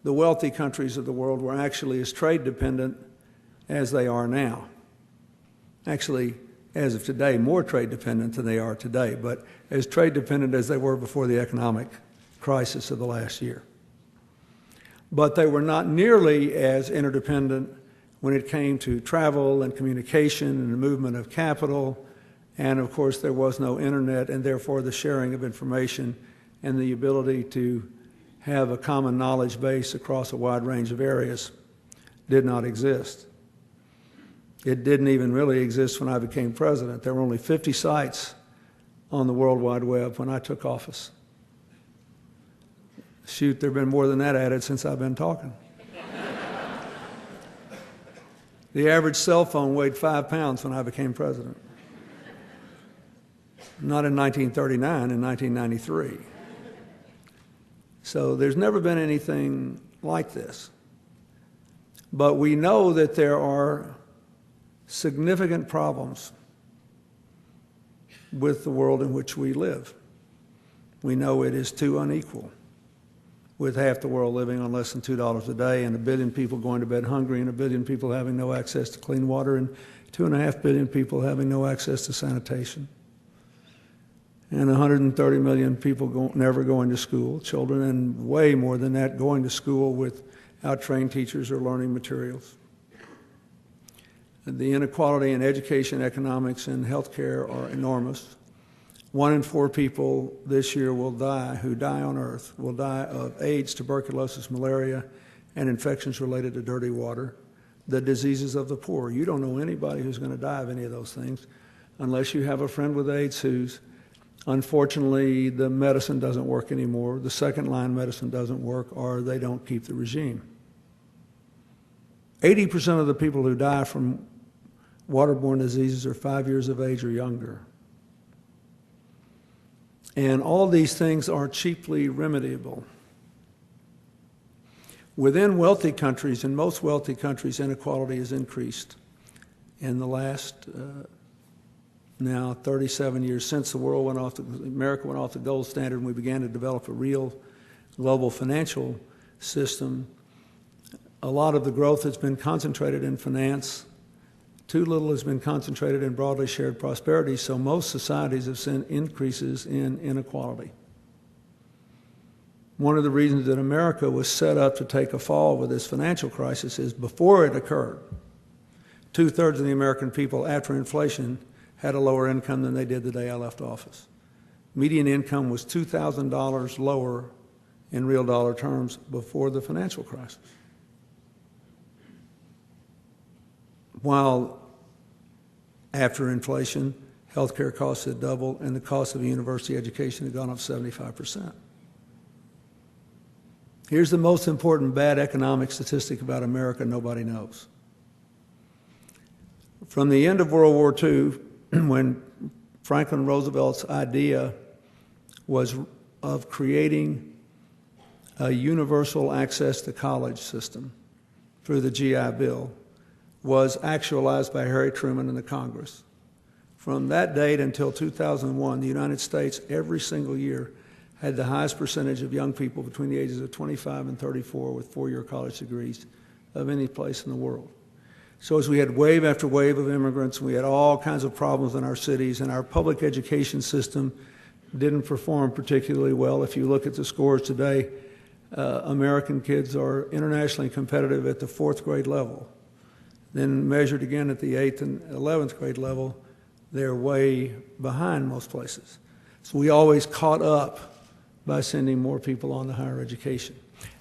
the wealthy countries of the world were actually as trade dependent as they are now. Actually, as of today, more trade dependent than they are today, but as trade dependent as they were before the economic crisis of the last year. But they were not nearly as interdependent when it came to travel and communication and the movement of capital. And of course, there was no internet, and therefore the sharing of information and the ability to have a common knowledge base across a wide range of areas did not exist. It didn't even really exist when I became president. There were only 50 sites on the World Wide Web when I took office. Shoot, there have been more than that added since I've been talking. The average cell phone weighed 5 pounds when I became president. Not in 1939, in 1993. So there's never been anything like this. But we know that there are significant problems with the world in which we live. We know it is too unequal, with half the world living on less than $2 a day, and 1 billion people going to bed hungry, and 1 billion people having no access to clean water, and 2.5 billion people having no access to sanitation, and 130 million people never going to school, children, and way more than that going to school without trained teachers or learning materials. The inequality in education, economics, and healthcare are enormous. 1 in 4 people this year will die, who die on Earth, will die of AIDS, tuberculosis, malaria, and infections related to dirty water, the diseases of the poor. You don't know anybody who's going to die of any of those things unless you have a friend with AIDS who's, unfortunately, the medicine doesn't work anymore, the second-line medicine doesn't work, or they don't keep the regime. 80% of the people who die from waterborne diseases are 5 years of age or younger. And all these things are cheaply remediable. Within wealthy countries, in most wealthy countries, inequality has increased in the last now 37 years since the world went off, America went off the gold standard and we began to develop a real global financial system. A lot of the growth has been concentrated in finance. Too little has been concentrated in broadly shared prosperity, so most societies have seen increases in inequality. One of the reasons that America was set up to take a fall with this financial crisis is before it occurred, 2/3 of the American people after inflation had a lower income than they did the day I left office. Median income was $2,000 lower in real dollar terms before the financial crisis. While after inflation, healthcare costs had doubled and the cost of university education had gone up 75%. Here's the most important bad economic statistic about America nobody knows. From the end of World War II, when Franklin Roosevelt's idea was of creating a universal access to college system through the GI Bill, was actualized by Harry Truman and the Congress. From that date until 2001, the United States every single year had the highest percentage of young people between the ages of 25 and 34 with 4-year college degrees of any place in the world. So as we had wave after wave of immigrants, we had all kinds of problems in our cities, and our public education system didn't perform particularly well. If you look at the scores today, American kids are internationally competitive at the 4th grade level. Then measured again at the 8th and 11th grade level, they're way behind most places. So we always caught up by sending more people on to higher education.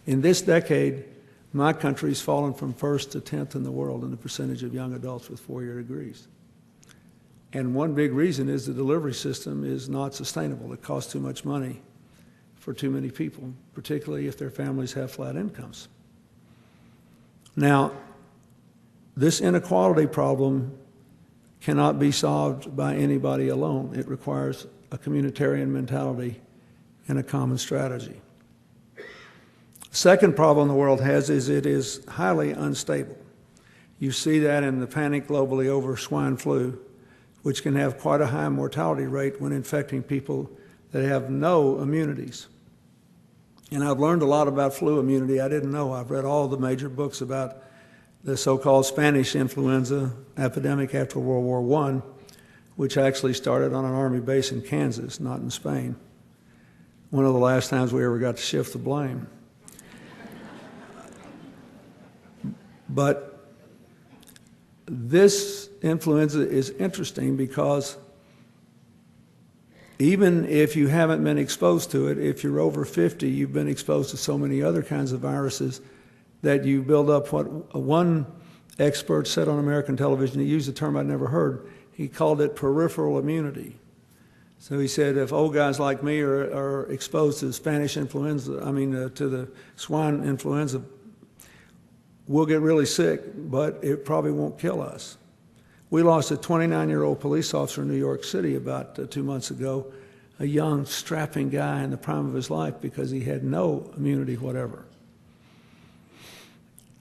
In this decade, my country's fallen from 1st to 10th in the world in the percentage of young adults with 4-year degrees. And one big reason is the delivery system is not sustainable. It costs too much money for too many people, particularly if their families have flat incomes. Now, this inequality problem cannot be solved by anybody alone. It requires a communitarian mentality and a common strategy. The second problem the world has is it is highly unstable. You see that in the panic globally over swine flu, which can have quite a high mortality rate when infecting people that have no immunities. And I've learned a lot about flu immunity I didn't know. I've read all the major books about the so-called Spanish influenza epidemic after World War I, which actually started on an Army base in Kansas, not in Spain. One of the last times we ever got to shift the blame. But this influenza is interesting because even if you haven't been exposed to it, if you're over 50, you've been exposed to so many other kinds of viruses that you build up what one expert said on American television. He used a term I'd never heard. He called it peripheral immunity. So he said if old guys like me are exposed to Spanish influenza, to the swine influenza, we'll get really sick, but it probably won't kill us. We lost a 29-year-old police officer in New York City about 2 months ago, a young, strapping guy in the prime of his life because he had no immunity whatever.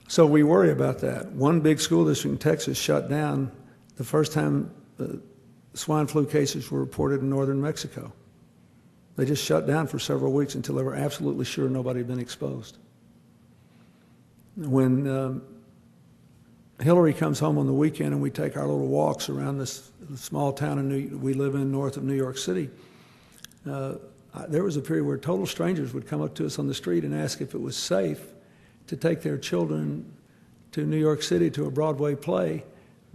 So we worry about that. One big school district in Texas shut down the first time swine flu cases were reported in northern Mexico. They just shut down for several weeks until they were absolutely sure nobody had been exposed. When Hillary comes home on the weekend and we take our little walks around this small town we live in north of New York City, there was a period where total strangers would come up to us on the street and ask if it was safe to take their children to New York City to a Broadway play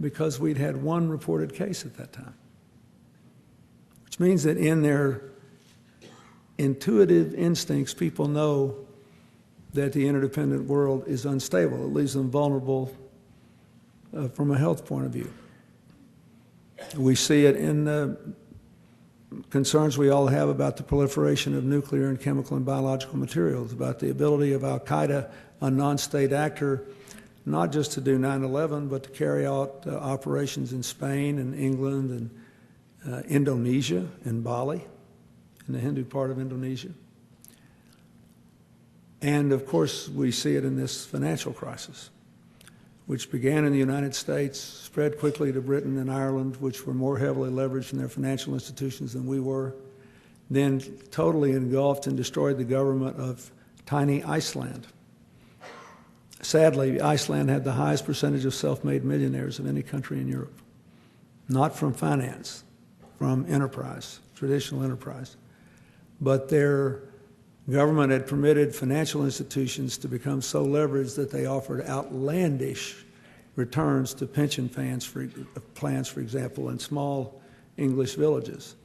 because we'd had one reported case at that time. Which means that in their intuitive instincts, people know that the interdependent world is unstable. It leaves them vulnerable from a health point of view. We see it in the concerns we all have about the proliferation of nuclear and chemical and biological materials, about the ability of Al-Qaeda, a non-state actor, not just to do 9/11, but to carry out operations in Spain and England and Indonesia and Bali, in the Hindu part of Indonesia. And of course, we see it in this financial crisis, which began in the United States, spread quickly to Britain and Ireland, which were more heavily leveraged in their financial institutions than we were, then totally engulfed and destroyed the government of tiny Iceland. Sadly, Iceland had the highest percentage of self-made millionaires of any country in Europe. Not from finance, from enterprise, traditional enterprise. But their government had permitted financial institutions to become so leveraged that they offered outlandish returns to pension plans, for example, in small English villages.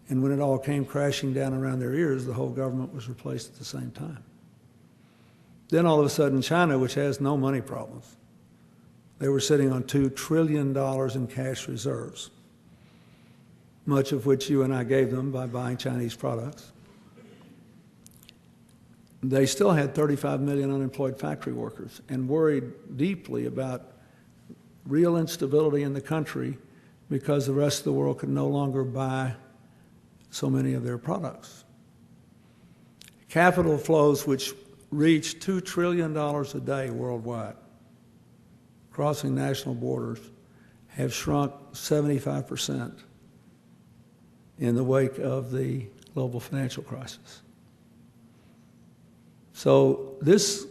And when it all came crashing down around their ears, the whole government was replaced at the same time. Then all of a sudden, China, which has no money problems, they were sitting on $2 trillion in cash reserves, much of which you and I gave them by buying Chinese products. They still had 35 million unemployed factory workers and worried deeply about real instability in the country because the rest of the world could no longer buy so many of their products. Capital flows, which reach $2 trillion a day worldwide, crossing national borders, have shrunk 75% in the wake of the global financial crisis. So this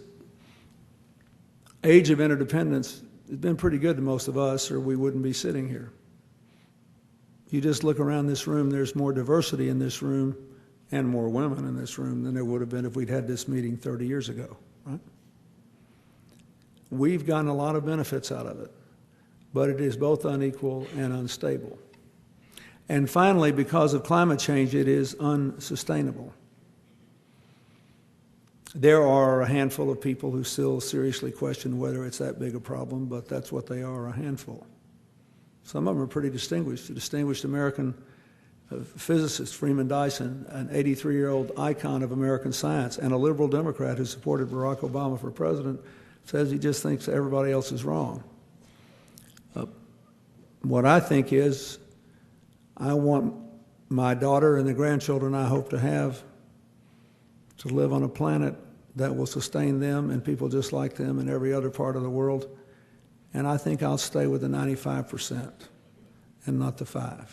age of interdependence has been pretty good to most of us, or we wouldn't be sitting here. You just look around this room, there's more diversity in this room and more women in this room than there would have been if we'd had this meeting 30 years ago, right? We've gotten a lot of benefits out of it, but it is both unequal and unstable. And finally, because of climate change, it is unsustainable. There are a handful of people who still seriously question whether it's that big a problem, but that's what they are, a handful. Some of them are pretty distinguished. A distinguished American physicist, Freeman Dyson, an 83-year-old icon of American science, and a liberal Democrat who supported Barack Obama for president, says he just thinks everybody else is wrong. What I think is, I want my daughter and the grandchildren I hope to have to live on a planet that will sustain them and people just like them in every other part of the world. And I think I'll stay with the 95% and not the 5%.